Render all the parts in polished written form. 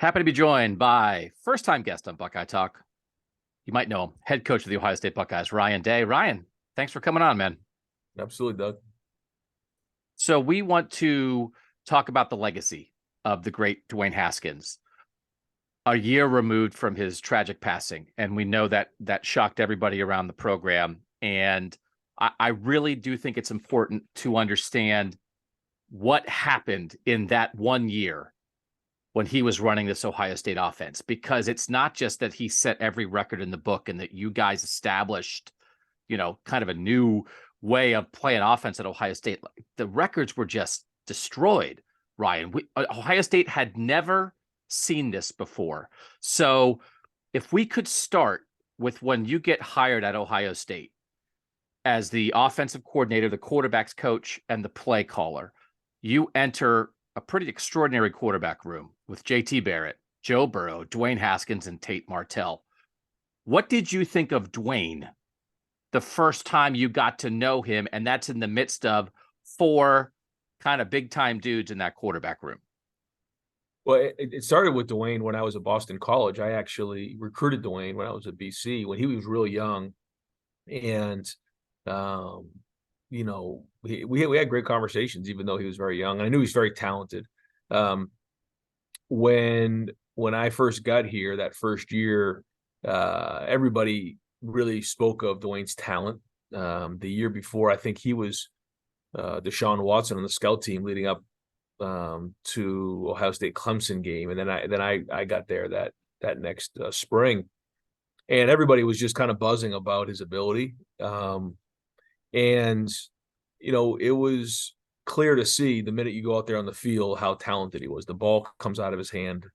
Happy to be joined by first-time guest on Buckeye Talk. You might know him, head coach of the Ohio State Buckeyes, Ryan Day. Ryan, thanks for coming on, man. Absolutely, Doug. So we want to talk about the legacy of the great Dwayne Haskins, a year removed from his tragic passing. And we know that that shocked everybody around the program. And I really do think it's important to understand what happened in that 1 year when he was running this Ohio State offense, because it's not just that he set every record in the book and that you guys established, kind of a new way of playing offense at Ohio State. The records were just destroyed, Ryan. Ohio State had never seen this before. So if we could start with when you get hired at Ohio State as the offensive coordinator, the quarterback's coach, and the play caller, you enter a pretty extraordinary quarterback room with JT Barrett, Joe Burrow, Dwayne Haskins, and Tate Martell. What did you think of Dwayne the first time you got to know him? And that's in the midst of four kind of big time dudes in that quarterback room. Well, it started with Dwayne when I was at Boston College. I actually recruited Dwayne when I was at BC when he was real young. And, we had great conversations, even though he was very young. And I knew he was very talented. When I first got here that first year, everybody really spoke of Dwayne's talent. The year before, I think he was Deshaun Watson on the scout team leading up to Ohio State Clemson game, and then I got there that next spring, and everybody was just kind of buzzing about his ability. It was clear to see the minute you go out there on the field how talented he was. The ball comes out of his hand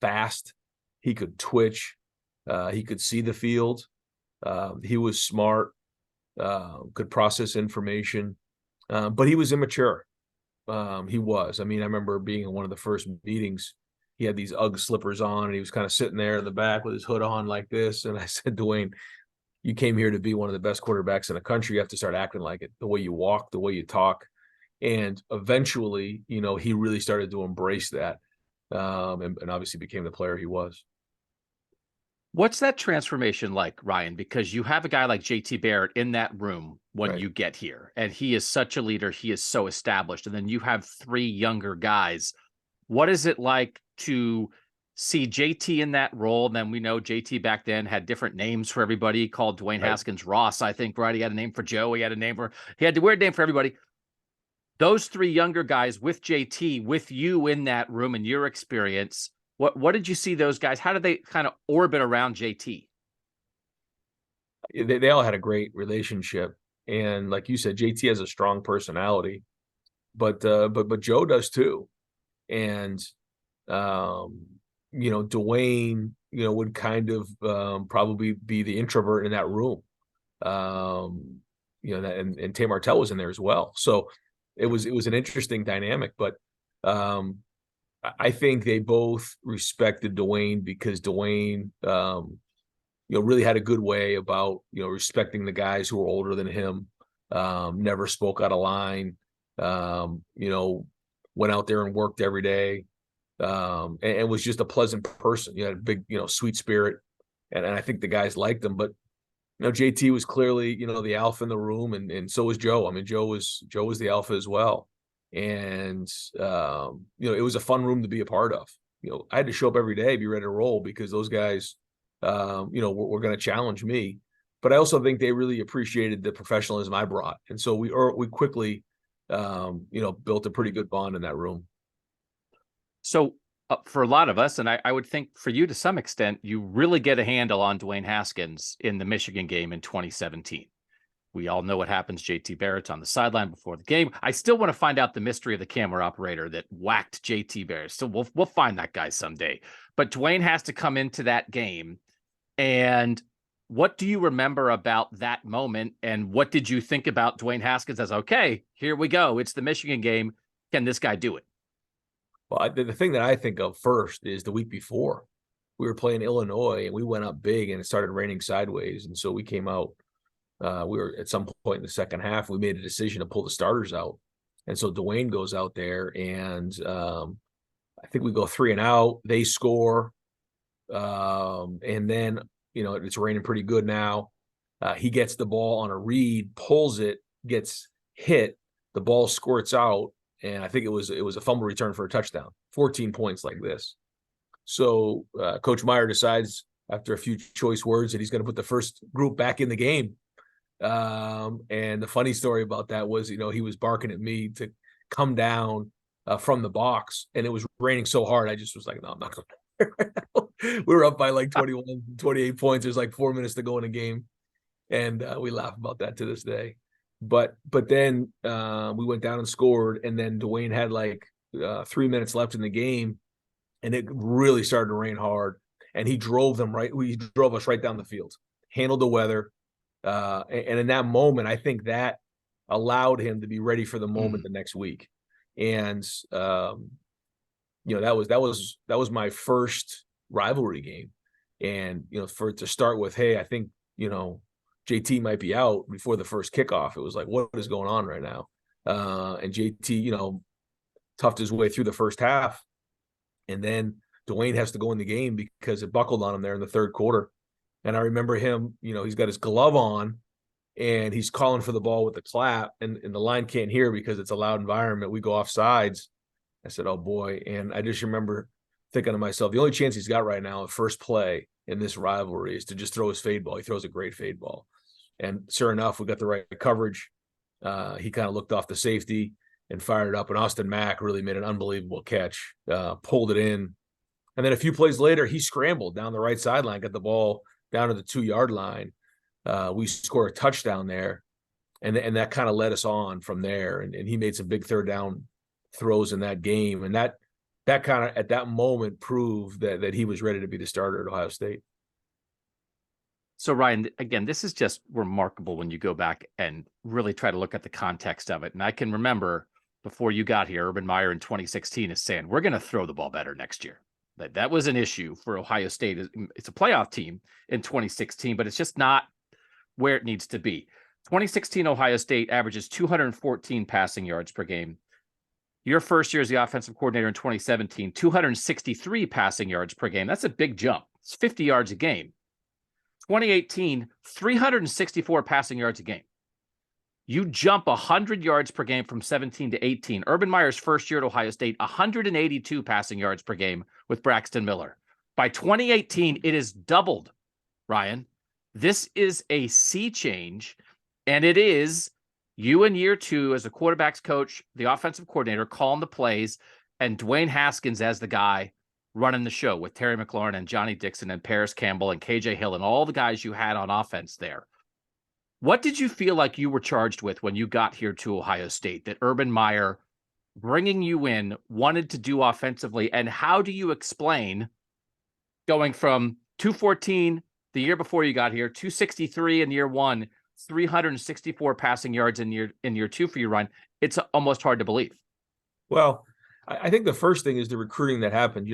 fast. He could twitch. He could see the field. He was smart, could process information, but he was immature. He was. I mean, I remember being in one of the first meetings. He had these Ugg slippers on, and he was kind of sitting there in the back with his hood on like this. And I said, Dwayne, you came here to be one of the best quarterbacks in the country. You have to start acting like it, the way you walk, the way you talk. And eventually, he really started to embrace that, and obviously became the player he was. What's that transformation like, Ryan? Because you have a guy like JT Barrett in that room when you get here, and he is such a leader. He is so established. And then you have three younger guys. What is it like to see JT in that role? And then we know JT back then had different names for everybody. He called Dwayne Haskins Ross, I think, right? He had a name for Joe. He had a weird name for everybody. Those three younger guys with JT, with you in that room and your experience, what did you see those guys? How did they kind of orbit around JT? They all had a great relationship. And like you said, JT has a strong personality, but Joe does too. And, Dwayne, would kind of probably be the introvert in that room. And Tate Martell was in there as well. So it was an interesting dynamic, but I think they both respected Dwayne because Dwayne, really had a good way about, respecting the guys who were older than him, never spoke out of line, went out there and worked every day, and was just a pleasant person. He had a big, sweet spirit, and I think the guys liked him. But, JT was clearly, the alpha in the room, and so was Joe. I mean, Joe was the alpha as well. And, it was a fun room to be a part of. I had to show up every day, be ready to roll, because those guys, were going to challenge me. But I also think they really appreciated the professionalism I brought. And so we quickly, built a pretty good bond in that room. So for a lot of us, and I would think for you to some extent, you really get a handle on Dwayne Haskins in the Michigan game in 2017. We all know what happens. JT Barrett's on the sideline before the game. I still want to find out the mystery of the camera operator that whacked JT Barrett. So we'll find that guy someday. But Dwayne has to come into that game. And what do you remember about that moment? And what did you think about Dwayne Haskins as, okay, here we go. It's the Michigan game. Can this guy do it? Well, the thing that I think of first is the week before. We were playing Illinois, and we went up big, and it started raining sideways. And so we came out. We were at some point in the second half, we made a decision to pull the starters out. And so Dwayne goes out there and, I think we go 3 and out. They score. And then, it's raining pretty good now. He gets the ball on a read, pulls it, gets hit. The ball squirts out. And I think it was a fumble return for a touchdown, 14 points like this. So Coach Meyer decides after a few choice words that he's going to put the first group back in the game. And the funny story about that was, he was barking at me to come down from the box, and it was raining so hard. I just was like, no, I'm not going to. We were up by like 21, 28 points. There's like 4 minutes to go in the game. And we laugh about that to this day. But then we went down and scored, and then Dwayne had like 3 minutes left in the game, and it really started to rain hard. And he drove us right down the field, handled the weather. And in that moment, I think that allowed him to be ready for the moment the next week. And that was my first rivalry game. And for it to start with, hey, I think JT might be out before the first kickoff. It was like, what is going on right now? And JT, toughed his way through the first half. And then Dwayne has to go in the game because it buckled on him there in the third quarter. And I remember him, he's got his glove on and he's calling for the ball with the clap, and the line can't hear because it's a loud environment. We go off sides. I said, oh boy. And I just remember thinking to myself, the only chance he's got right now at first play in this rivalry is to just throw his fade ball. He throws a great fade ball. And sure enough, we got the right coverage. He kind of looked off the safety and fired it up. And Austin Mack really made an unbelievable catch, pulled it in. And then a few plays later, he scrambled down the right sideline, got the ball down to the 2-yard line. We score a touchdown there. And that kind of led us on from there. And he made some big third down throws in that game. And that kind of at that moment proved that he was ready to be the starter at Ohio State. So Ryan, again, this is just remarkable when you go back and really try to look at the context of it. And I can remember before you got here, Urban Meyer in 2016 is saying, we're going to throw the ball better next year. That was an issue for Ohio State. It's a playoff team in 2016, but it's just not where it needs to be. 2016 Ohio State averages 214 passing yards per game. Your first year as the offensive coordinator in 2017, 263 passing yards per game. That's a big jump. It's 50 yards a game. 2018, 364 passing yards a game. You jump 100 yards per game from 17 to 18. Urban Meyer's first year at Ohio State, 182 passing yards per game with Braxton Miller. By 2018, it is doubled, Ryan. This is a sea change, and it is you in year 2 as a quarterback's coach, the offensive coordinator, calling the plays, and Dwayne Haskins as the guy running the show with Terry McLaurin and Johnny Dixon and Paris Campbell and KJ Hill and all the guys you had on offense there. What did you feel like you were charged with when you got here to Ohio State, that Urban Meyer bringing you in wanted to do offensively? And how do you explain going from 214 the year before you got here, 263 in year 1, 364 passing yards in year 2 for your run? It's almost hard to believe. Well, I think the first thing is the recruiting that happened.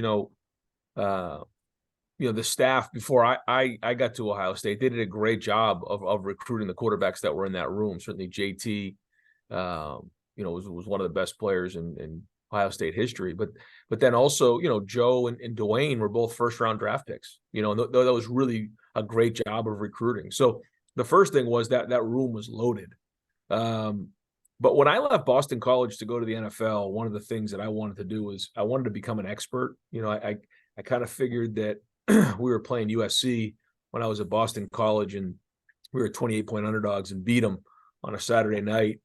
The staff before I got to Ohio State, they did a great job of recruiting the quarterbacks that were in that room. Certainly JT, was one of the best players in Ohio State history. But then also, Joe and Dwayne were both first-round draft picks. That was really a great job of recruiting. So the first thing was that room was loaded. But when I left Boston College to go to the NFL, one of the things that I wanted to do was I wanted to become an expert. I kind of figured that we were playing USC when I was at Boston College, and we were 28-point underdogs and beat them on a Saturday night.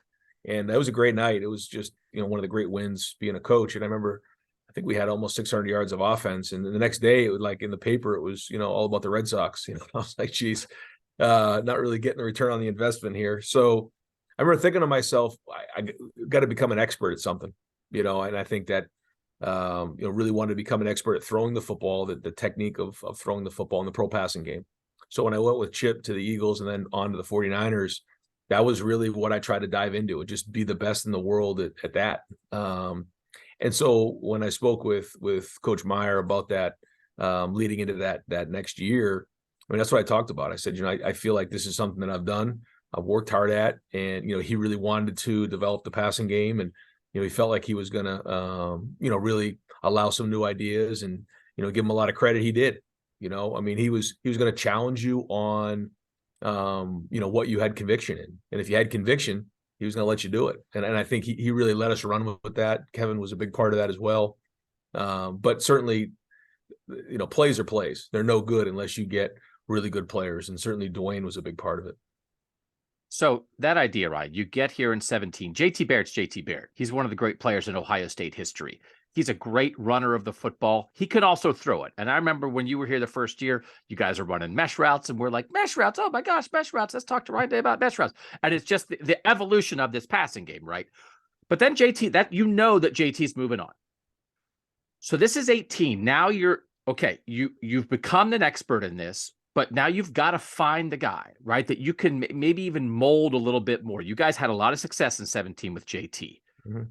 And that was a great night. It was just, one of the great wins being a coach. And I remember, I think we had almost 600 yards of offense. And the next day, it was like in the paper, it was, all about the Red Sox. I was like, geez, not really getting the return on the investment here. So I remember thinking to myself, I got to become an expert at something, and I think that, really wanted to become an expert at throwing the football, the technique of throwing the football in the pro passing game. So when I went with Chip to the Eagles and then on to the 49ers, that was really what I tried to dive into, and just be the best in the world at that. And so when I spoke with Coach Meyer about that, leading into that next year, that's what I talked about. I said, I feel like this is something that I've done. I've worked hard at, and, he really wanted to develop the passing game, and, he felt like he was going to, really allow some new ideas and, give him a lot of credit. He did, I mean, he was going to challenge you on, what you had conviction in. And if you had conviction, he was going to let you do it. And I think he really let us run with that. Kevin was a big part of that as well. But certainly, plays are plays. They're no good unless you get really good players. And certainly Dwayne was a big part of it. So that idea, Ryan, you get here in 17. JT Barrett's JT Barrett. He's one of the great players in Ohio State history. He's a great runner of the football. He can also throw it. And I remember when you were here the first year, you guys are running mesh routes, and we're like, mesh routes? Oh my gosh, mesh routes. Let's talk to Ryan today about mesh routes. And it's just the evolution of this passing game, right? But then JT, that JT's moving on. So this is 18. Now you're okay. You've become an expert in this. But now you've got to find the guy, right, that you can maybe even mold a little bit more. You guys had a lot of success in 17 with JT. Mm-hmm.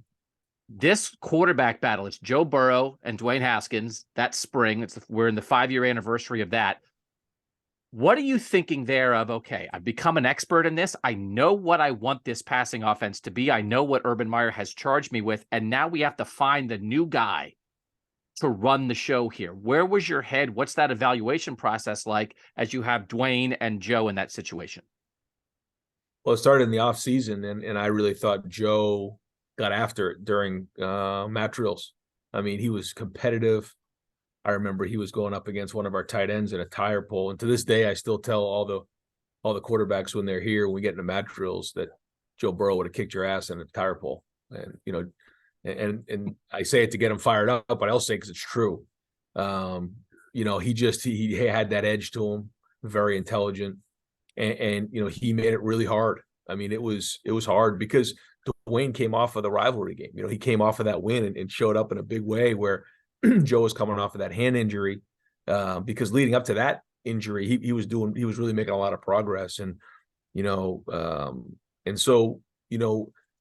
This quarterback battle, it's Joe Burrow and Dwayne Haskins that spring. We're in the 5-year anniversary of that. What are you thinking there of, okay, I've become an expert in this. I know what I want this passing offense to be. I know what Urban Meyer has charged me with. And now we have to find the new guy to run the show here. Where was your head? What's that evaluation process like as you have Dwayne and Joe in that situation? Well, it started in the off season, and I really thought Joe got after it during mat drills. I mean, he was competitive. I remember he was going up against one of our tight ends in a tire pull. And to this day, I still tell all the quarterbacks when they're here, when we get into mat drills, that Joe Burrow would have kicked your ass in a tire pull. And, and I say it to get him fired up, but I also say because it's true. He had that edge to him, very intelligent, and he made it really hard. I mean, it was hard because Dwayne came off of the rivalry game. He came off of that win and showed up in a big way where Joe was coming off of that hand injury, because leading up to that injury, he was really making a lot of progress, and so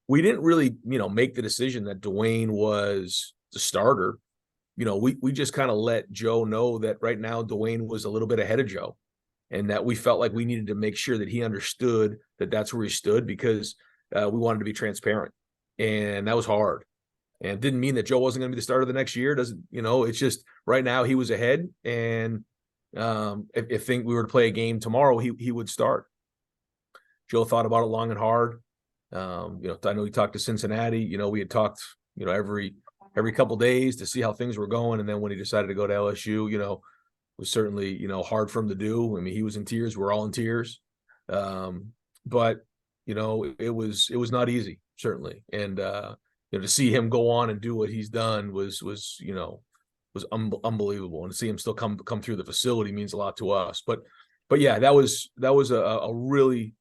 we didn't really, make the decision that Dwayne was the starter. We just kind of let Joe know that right now Dwayne was a little bit ahead of Joe, and that we felt like we needed to make sure that he understood that that's where he stood, because we wanted to be transparent, and that was hard. And it didn't mean that Joe wasn't going to be the starter the next year. It's just right now he was ahead, and if we were to play a game tomorrow, he would start. Joe thought about it long and hard. I know he talked to Cincinnati. We had talked, every couple of days to see how things were going. And then when he decided to go to LSU, it was certainly, hard for him to do. I mean, he was in tears. We're all in tears. But it was not easy, certainly. And, to see him go on and do what he's done was unbelievable. And to see him still come through the facility means a lot to us. But yeah, that was a really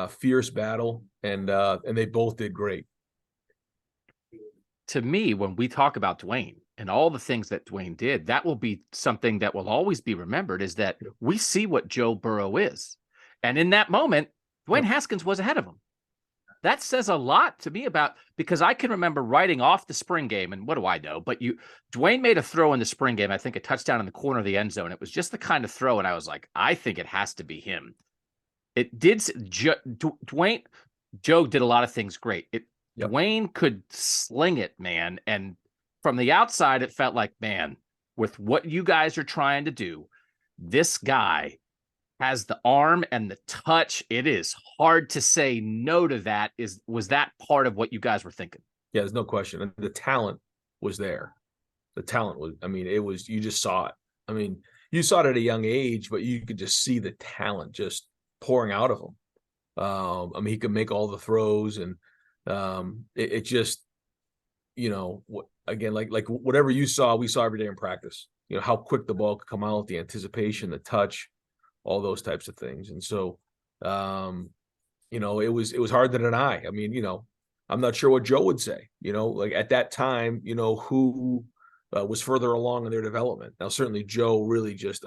fierce battle, and they both did great. To me, when we talk about Dwayne and all the things that Dwayne did, that will be something that will always be remembered, is that we see what Joe Burrow is. And in that moment, Dwayne Haskins was ahead of him. That says a lot to me because I can remember writing off the spring game, and what do I know? But Dwayne made a throw in the spring game, I think a touchdown in the corner of the end zone. It was just the kind of throw, and I was like, I think it has to be him. It did. Dwayne, Joe did a lot of things great. Dwayne could sling it, man. And from the outside, it felt like, man, with what you guys are trying to do, this guy has the arm and the touch. It is hard to say no to that. Was that part of what you guys were thinking? Yeah, there's no question. And the talent was there. The talent was, you just saw it. I mean, you saw it at a young age, but you could just see the talent just pouring out of him. He could make all the throws, and it just, again, like whatever you saw, we saw every day in practice. How quick the ball could come out, the anticipation, the touch, all those types of things. And so, it was hard to deny. I mean, I'm not sure what Joe would say, like at that time, who was further along in their development. Now, certainly Joe really just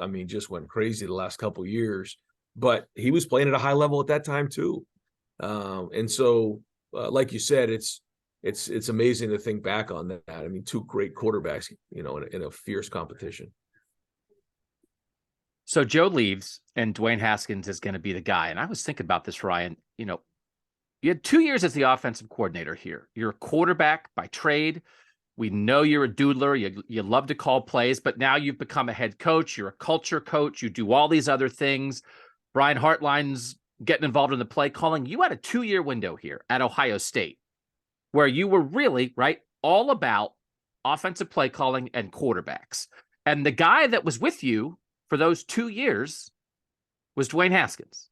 went crazy the last couple of years, but he was playing at a high level at that time too. And so, like you said, it's amazing to think back on that. I mean, two great quarterbacks, in a fierce competition. So Joe leaves, and Dwayne Haskins is going to be the guy. And I was thinking about this, Ryan. You had 2 years as the offensive coordinator here. You're a quarterback by trade. We know you're a doodler. You love to call plays, but now you've become a head coach. You're a culture coach. You do all these other things. Brian Hartline's getting involved in the play calling. You had a 2-year window here at Ohio State where you were really, right, all about offensive play calling and quarterbacks. And the guy that was with you for those 2 years was Dwayne Haskins,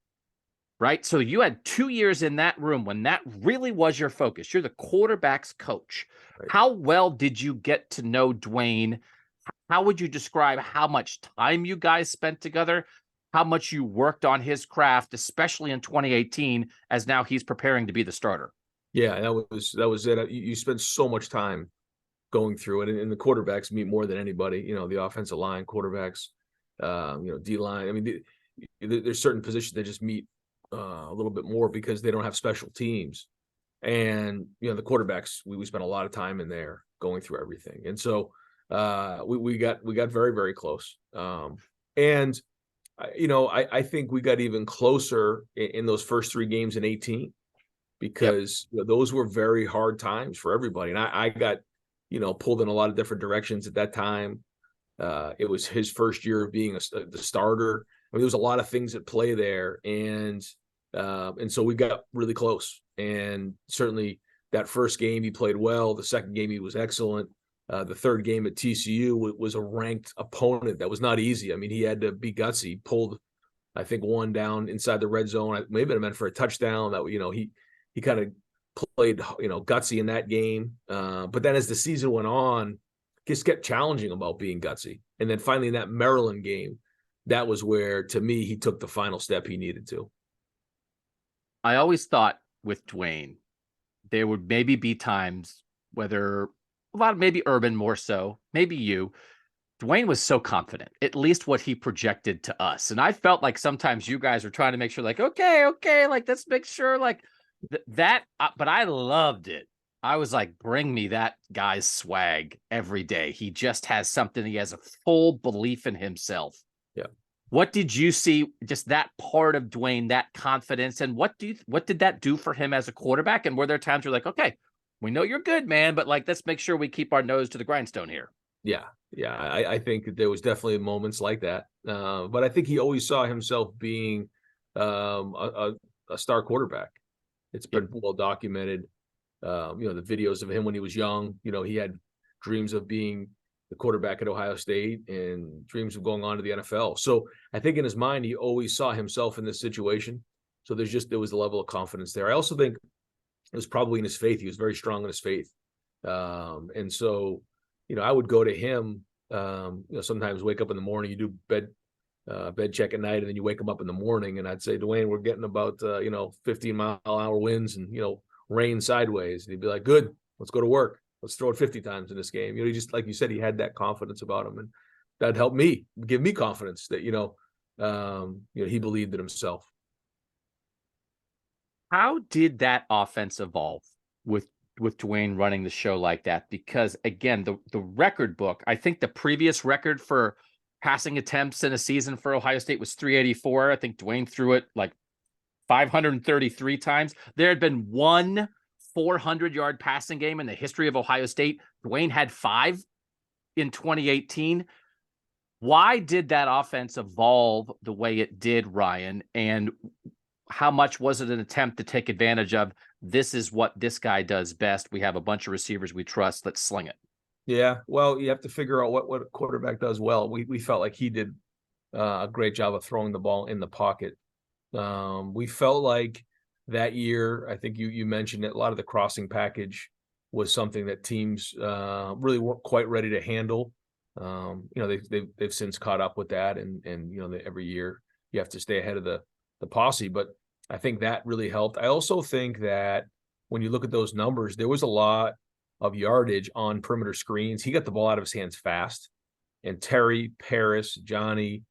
right? So you had 2 years in that room when that really was your focus. You're the quarterback's coach. Right. How well did you get to know Dwayne? How would you describe how much time you guys spent together? How much you worked on his craft, especially in 2018, as now he's preparing to be the starter? Yeah, that was it. You spent so much time going through it, and the quarterbacks meet more than anybody. The offensive line, quarterbacks, D line. I mean, there's certain positions that just meet a little bit more because they don't have special teams, and the quarterbacks. We spent a lot of time in there going through everything, and so we got very, very close. And I think we got even closer in those first 3 games in 18 because those were very hard times for everybody, and I got pulled in a lot of different directions at that time. It was his first year of being the starter. I mean, there was a lot of things at play there, and so we got really close. And certainly that first game he played well. The second game he was excellent. The third game at TCU was a ranked opponent that was not easy. I mean, he had to be gutsy. He pulled, I think, one down inside the red zone. Maybe it meant for a touchdown. That he kind of played gutsy in that game. But then as the season went on, just kept challenging about being gutsy. And then finally in that Maryland game, that was where, to me, he took the final step he needed to. I always thought with Dwayne, there would maybe be times, whether a lot of maybe Urban more so, maybe you, Dwayne was so confident, at least what he projected to us. And I felt like sometimes you guys were trying to make sure, like, okay, like, let's make sure, like, but I loved it. I was like, bring me that guy's swag every day. He just has something. He has a full belief in himself. Yeah. What did you see, just that part of Dwayne, that confidence, and what did that do for him as a quarterback? And were there times where, like, okay, we know you're good, man, but, like, let's make sure we keep our nose to the grindstone here? Yeah. I think that there was definitely moments like that. But I think he always saw himself being a star quarterback. It's been well documented. The videos of him when he was young, he had dreams of being the quarterback at Ohio State and dreams of going on to the NFL. So I think in his mind, he always saw himself in this situation. So there was a level of confidence there. I also think it was probably in his faith. He was very strong in his faith. And so, I would go to him, sometimes wake up in the morning, you do bed check at night, and then you wake him up in the morning, and I'd say, Dwayne, we're getting about 15-mile-an-hour winds and rain sideways, and he'd be like, good, let's go to work, let's throw it 50 times in this game. He just, like you said, he had that confidence about him, and that helped me, give me confidence that he believed in himself. How did that offense evolve with Dwayne running the show like that? Because again, the record book, I think the previous record for passing attempts in a season for Ohio State was 384. I think Dwayne threw it like 533 times. There had been one 400-yard passing game in the history of Ohio State. Dwayne had 5 in 2018. Why did that offense evolve the way it did, Ryan? And how much was it an attempt to take advantage of, this is what this guy does best, we have a bunch of receivers we trust, let's sling it? Yeah, well, you have to figure out what a quarterback does well. We felt like he did a great job of throwing the ball in the pocket. We felt like that year, I think you mentioned it, a lot of the crossing package was something that teams really weren't quite ready to handle. They've since caught up with that, and every year you have to stay ahead of the posse. But I think that really helped. I also think that when you look at those numbers, there was a lot of yardage on perimeter screens. He got the ball out of his hands fast. And Terry, Paris, Johnny,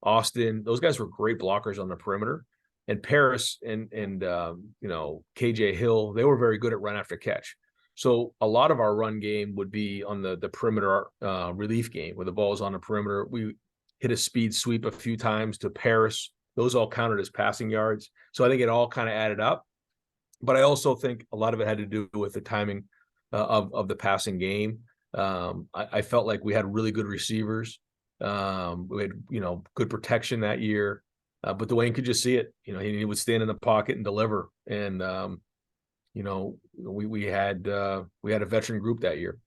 Austin, those guys were great blockers on the perimeter. And Paris and KJ Hill, they were very good at run after catch. So a lot of our run game would be on the perimeter relief game, where the ball is on the perimeter. We hit a speed sweep a few times to Paris. Those all counted as passing yards. So I think it all kind of added up. But I also think a lot of it had to do with the timing of the passing game. I felt like we had really good receivers. We had, good protection that year. But Dwayne could just see it. He would stand in the pocket and deliver. And we had a veteran group that year.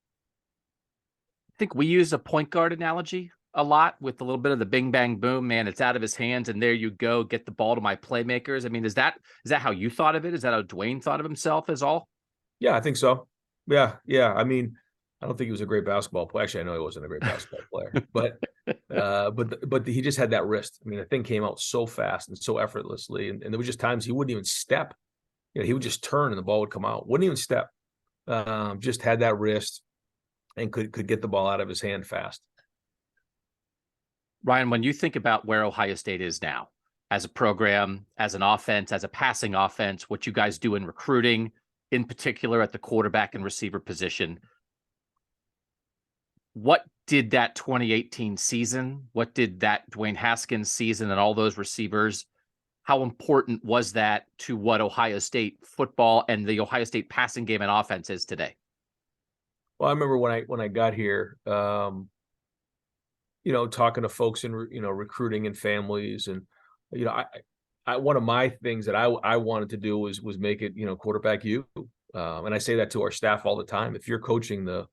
I think we use a point guard analogy a lot with a little bit of the bing bang boom, man. It's out of his hands, and there you go, get the ball to my playmakers. I mean, is that how you thought of it? Is that how Dwayne thought of himself as all? Yeah, I think so. Yeah. I mean, I don't think he was a great basketball player. Actually, I know he wasn't a great basketball player, but he just had that wrist. I mean, the thing came out so fast and so effortlessly, and there were just times he wouldn't even step. He would just turn and the ball would come out. Wouldn't even step. Just had that wrist and could get the ball out of his hand fast. Ryan, when you think about where Ohio State is now as a program, as an offense, as a passing offense, what you guys do in recruiting, in particular at the quarterback and receiver position, what did that 2018 season, what did that Dwayne Haskins season and all those receivers, how important was that to what Ohio State football and the Ohio State passing game and offense is today? Well, I remember when I got here, talking to folks in recruiting and families, and I one of my things that I wanted to do was make it quarterback you, and I say that to our staff all the time. If you're coaching the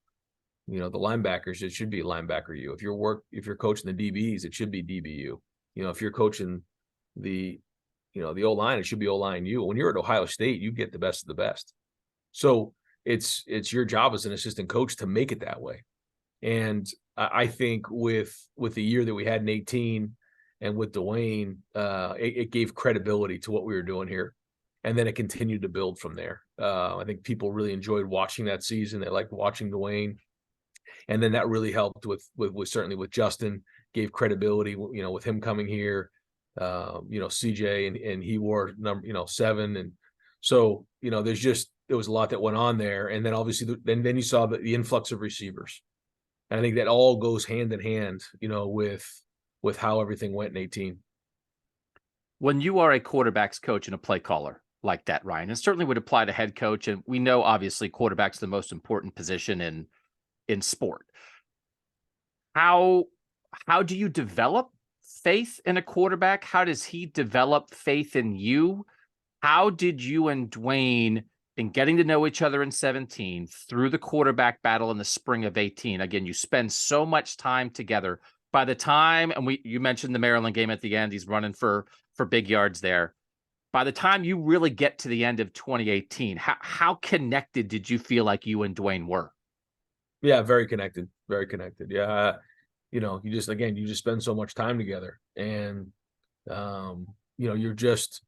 linebackers, it should be linebacker you. If you're coaching the DBs, it should be DBU. If you're coaching the O-line, it should be O-line you. When you're at Ohio State, you get the best of the best. So it's your job as an assistant coach to make it that way. And I think with the year that we had in 18 and with Dwayne, it gave credibility to what we were doing here. And then it continued to build from there. I think people really enjoyed watching that season. They liked watching Dwayne. And then that really helped with certainly with Justin, gave credibility, with him coming here, CJ, and he wore number, 7. And so, there was a lot that went on there. And then obviously, then you saw the influx of receivers. And I think that all goes hand in hand, with how everything went in 18. When you are a quarterback's coach and a play caller like that, Ryan, and certainly would apply to head coach, and we know obviously quarterback's the most important position in sport. How do you develop faith in a quarterback? How does he develop faith in you? How did you and Dwayne, in getting to know each other in 17, through the quarterback battle in the spring of 18, again, you spend so much time together. By the time, and you mentioned the Maryland game at the end, he's running for big yards there. By the time you really get to the end of 2018, how connected did you feel like you and Dwayne were? Yeah, very connected. Very connected. Yeah. You just spend so much time together, and you're just,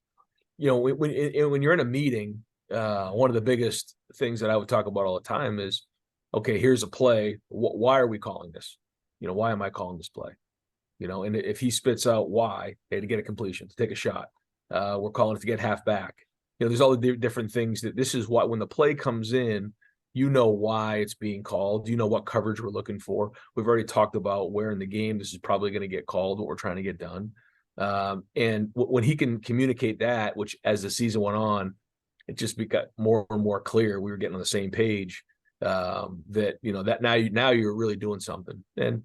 when you're in a meeting, one of the biggest things that I would talk about all the time is, okay, here's a play. Why are we calling this? Why am I calling this play? And if he spits out why, hey, to get a completion, to take a shot, we're calling it to get half back. There's all the different things that this is why when the play comes in, why it's being called. What coverage we're looking for. We've already talked about where in the game this is probably going to get called, what we're trying to get done. And when he can communicate that, which as the season went on, it just got more and more clear. We were getting on the same page, that now you're really doing something. And,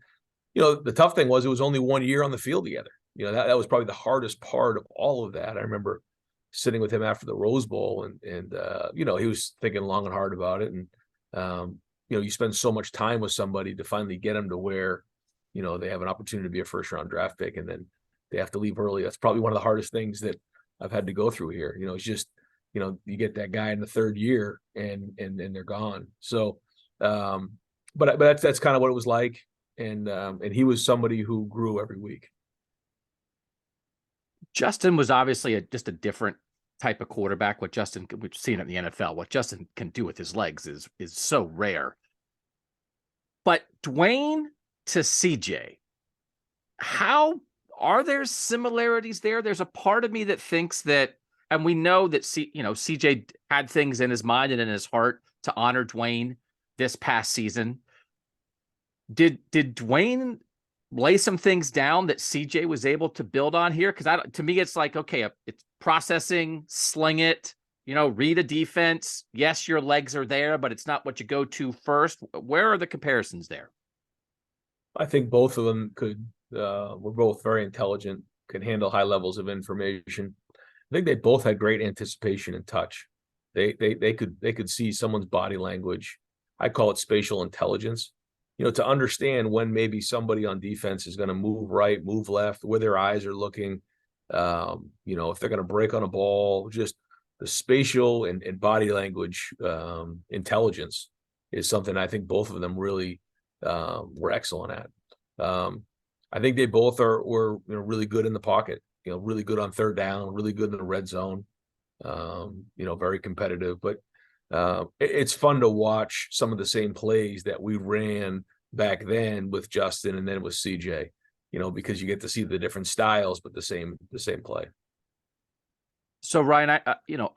the tough thing was it was only 1 year on the field together. That was probably the hardest part of all of that. I remember sitting with him after the Rose Bowl, and he was thinking long and hard about it. And, you spend so much time with somebody to finally get them to where, they have an opportunity to be a first-round draft pick, and then they have to leave early. That's probably one of the hardest things that I've had to go through here. It's just, you get that guy in the third year and they're gone. So, but that's kind of what it was like. And he was somebody who grew every week. Justin was obviously just a different type of quarterback. We've seen it in the NFL. What Justin can do with his legs is so rare. But Dwayne to CJ, how are there similarities there? There's a part of me that thinks that, and we know that CJ had things in his mind and in his heart to honor Dwayne this past season. Did Dwayne lay some things down that CJ was able to build on here? Because to me, it's like, okay, it's processing, sling it, read a defense. Yes, your legs are there, but it's not what you go to first. Where are the comparisons there? I think both of them were both very intelligent, could handle high levels of information. I think they both had great anticipation and touch. They could see someone's body language. I call it spatial intelligence. To understand when maybe somebody on defense is going to move right, move left, where their eyes are looking. If they're going to break on a ball, just the spatial and body language intelligence is something I think both of them really were excellent at. I think they both were really good in the pocket. Really good on third down, really good in the red zone. Very competitive. But it's fun to watch some of the same plays that we ran back then with Justin and then with CJ. Because you get to see the different styles, but the same play. So Ryan,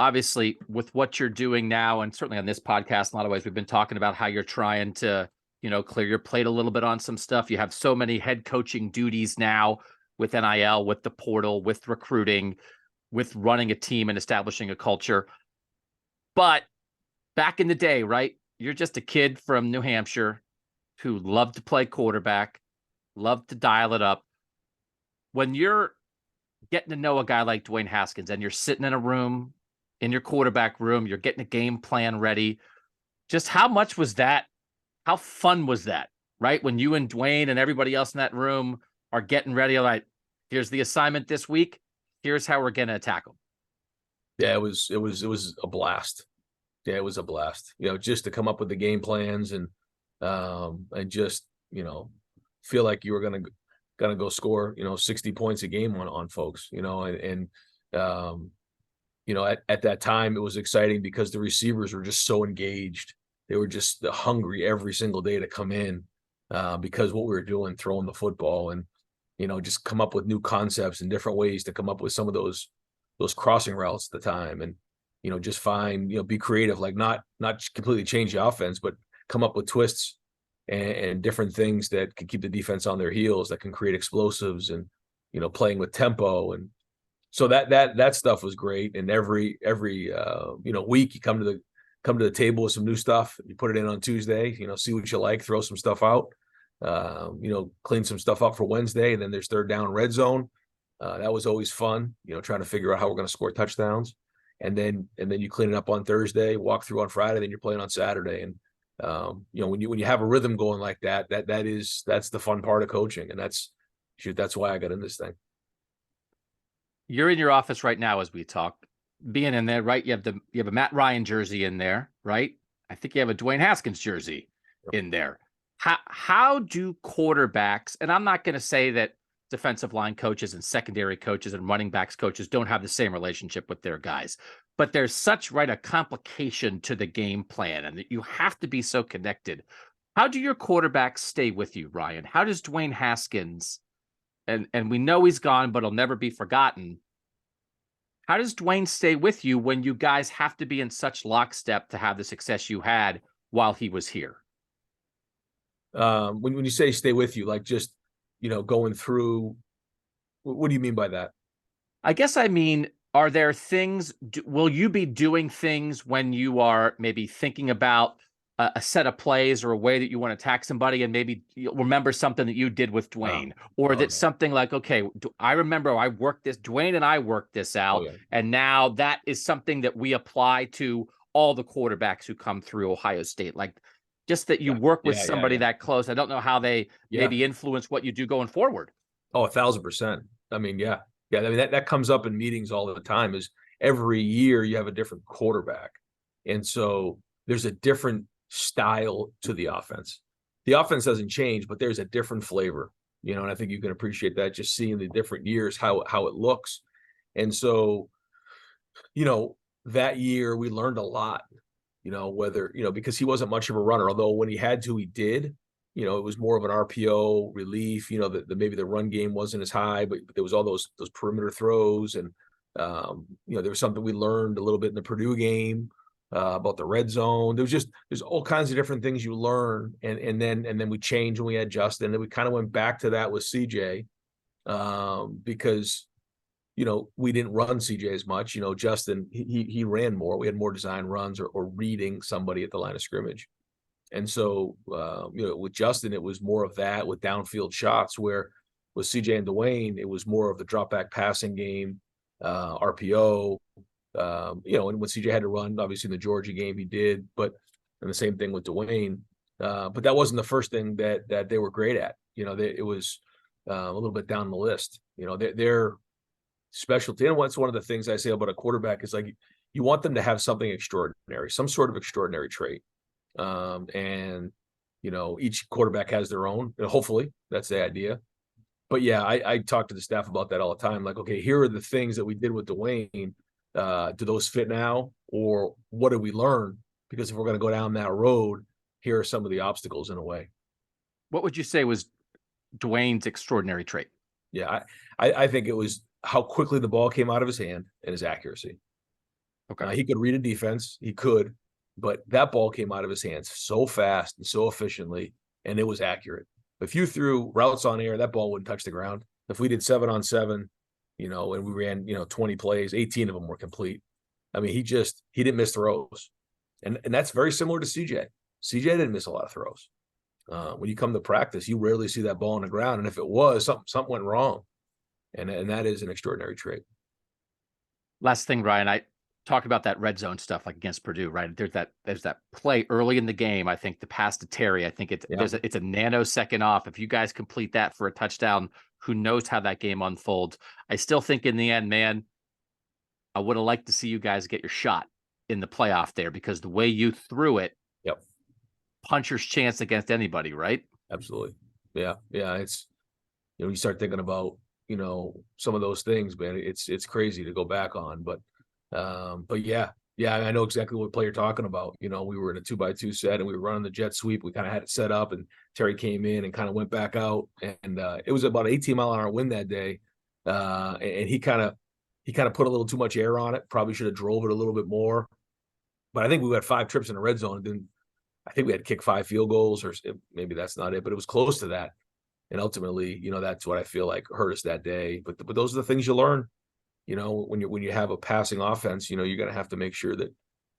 obviously with what you're doing now, and certainly on this podcast, in a lot of ways, we've been talking about how you're trying to, clear your plate a little bit on some stuff. You have so many head coaching duties now with NIL, with the portal, with recruiting, with running a team and establishing a culture. But back in the day, right? You're just a kid from New Hampshire who loved to play quarterback, loved to dial it up. When you're getting to know a guy like Dwayne Haskins and you're sitting in a room, in your quarterback room, you're getting a game plan ready, just how much was that? How fun was that, right? When you and Dwayne and everybody else in that room are getting ready, like, here's the assignment this week. Here's how we're going to attack them. Yeah, it was a blast. Yeah, it was a blast. Just to come up with the game plans and just feel like you were gonna go score 60 points a game on folks. At that time it was exciting because the receivers were just so engaged. They were just hungry every single day to come in because what we were doing, throwing the football and just come up with new concepts and different ways to come up with some of those crossing routes at the time and just find be creative, like not completely change the offense, but come up with twists and different things that can keep the defense on their heels, that can create explosives and playing with tempo. And so that stuff was great. And every week you come to the table with some new stuff. You put it in on Tuesday, see what you like, throw some stuff out, clean some stuff up for Wednesday. And then there's third down red zone. That was always fun, trying to figure out how we're going to score touchdowns. And then you clean it up on Thursday, walk through on Friday, then you're playing on Saturday. And when you have a rhythm going like that's the fun part of coaching. And that's why I got in this thing. You're in your office right now as we talk, being in there, right? You have a Matt Ryan jersey in there, right? I think you have a Dwayne Haskins jersey in there. How do quarterbacks, and I'm not going to say that defensive line coaches and secondary coaches and running backs coaches don't have the same relationship with their guys, but there's such a complication to the game plan and that you have to be so connected. How do your quarterbacks stay with you, Ryan? How does Dwayne Haskins, and we know he's gone, but he'll never be forgotten. How does Dwayne stay with you when you guys have to be in such lockstep to have the success you had while he was here? When you say stay with you, like just, going through, what do you mean by that? I guess I mean, are there things, will you be doing things when you are maybe thinking about a set of plays or a way that you want to attack somebody and maybe you'll remember something that you did with Dwayne or that's something like, okay, I remember Dwayne and I worked this out. And now that is something that we apply to all the quarterbacks who come through Ohio State. Like just that you work with somebody that close. I don't know how they maybe influence what you do going forward. Oh, 1,000%. I mean, yeah. I mean, that comes up in meetings all the time is every year you have a different quarterback. And so there's a different style to the offense. The offense doesn't change, but there's a different flavor, and I think you can appreciate that just seeing the different years, how it looks. And so, that year we learned a lot, whether, because he wasn't much of a runner, although when he had to, he did, it was more of an RPO relief, maybe the run game wasn't as high, but there was all those perimeter throws. And, there was something we learned a little bit in the Purdue game, about the red zone. There's all kinds of different things you learn. And then we changed when we had Justin, and we kind of went back to that with CJ, because, we didn't run CJ as much. Justin, he ran more. We had more design runs or reading somebody at the line of scrimmage. And so, with Justin, it was more of that with downfield shots, where with CJ and Dwayne, it was more of the drop back passing game, RPO, and when CJ had to run, obviously in the Georgia game, he did, and the same thing with Dwayne. But that wasn't the first thing that they were great at. It was a little bit down the list. Their specialty, and what's one of the things I say about a quarterback is, like, you want them to have something extraordinary, some sort of extraordinary trait. And each quarterback has their own, and hopefully that's the idea. But yeah, I talk to the staff about that all the time. Like, okay, here are the things that we did with Dwayne. Do those fit now, or what did we learn? Because if we're going to go down that road, here are some of the obstacles in a way. What would you say was Dwayne's extraordinary trait? Yeah, I think it was how quickly the ball came out of his hand and his accuracy. Okay. He could read a defense. He could. But that ball came out of his hands so fast and so efficiently, and it was accurate. If you threw routes on air, that ball wouldn't touch the ground. If we did 7-on-7, and we ran, 20 plays, 18 of them were complete. I mean, he didn't miss throws. And that's very similar to CJ. CJ didn't miss a lot of throws. When you come to practice, you rarely see that ball on the ground. And if it was, something went wrong. And that is an extraordinary trait. Last thing, Ryan, I talked about that red zone stuff, like against Purdue, right? There's that play early in the game. I think the pass to Terry, I think it's a nanosecond off. If you guys complete that for a touchdown, who knows how that game unfolds? I still think in the end, man, I would have liked to see you guys get your shot in the playoff there, because the way you threw it, yep, puncher's chance against anybody, right? Absolutely. Yeah. It's, you start thinking about, some of those things, man. It's crazy to go back on, but yeah, I know exactly what play you're talking about. We were in a 2-by-2 set and we were running the jet sweep. We kind of had it set up, and Terry came in and kind of went back out, and it was about an 18-mile-an-hour wind that day. And he kind of put a little too much air on it. Probably should have drove it a little bit more, but I think we had 5 trips in the red zone. And then I think we had to kick 5 field goals, or maybe that's not it, but it was close to that. And ultimately, that's what I feel like hurt us that day. But those are the things you learn. When you have a passing offense, you're going to have to make sure that,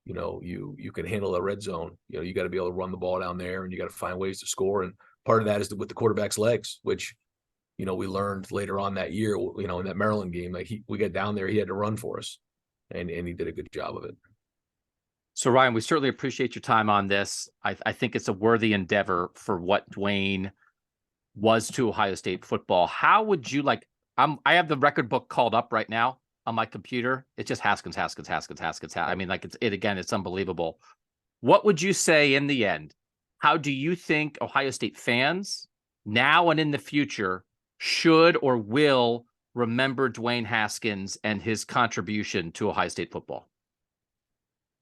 you can handle the red zone. You got to be able to run the ball down there, and you got to find ways to score. And part of that is with the quarterback's legs, which, we learned later on that year, in that Maryland game, like we got down there, he had to run for us, and he did a good job of it. So Ryan, we certainly appreciate your time on this. I think it's a worthy endeavor for what Dwayne was to Ohio State football. How would you like? I have the record book called up right now on my computer. It's just Haskins. I mean, like it's unbelievable. What would you say in the end? How do you think Ohio State fans now and in the future should or will remember Dwayne Haskins and his contribution to Ohio State football?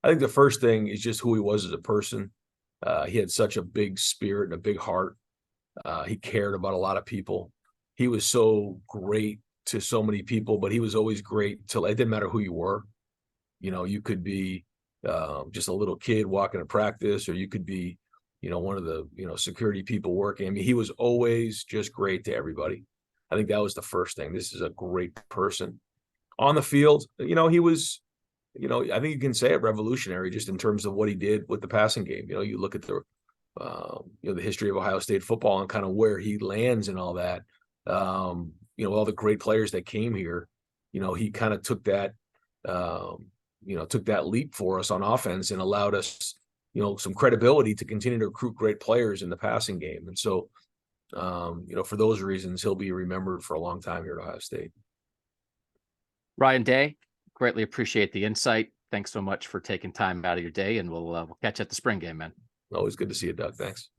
I think the first thing is just who he was as a person. He had such a big spirit and a big heart. He cared about a lot of people. He was so great to so many people, but he was always great to, it didn't matter who you were. You could be just a little kid walking to practice, or you could be, one of the, security people working. I mean, he was always just great to everybody. I think that was the first thing. This is a great person. On the field, he was, I think you can say it revolutionary just in terms of what he did with the passing game. You look at the history of Ohio State football and kind of where he lands and all that. All the great players that came here, he kind of took that, took that leap for us on offense and allowed us, some credibility to continue to recruit great players in the passing game. And so, for those reasons, he'll be remembered for a long time here at Ohio State. Ryan Day, greatly appreciate the insight. Thanks so much for taking time out of your day, and we'll catch you at the spring game, man. Always good to see you, Doug. Thanks.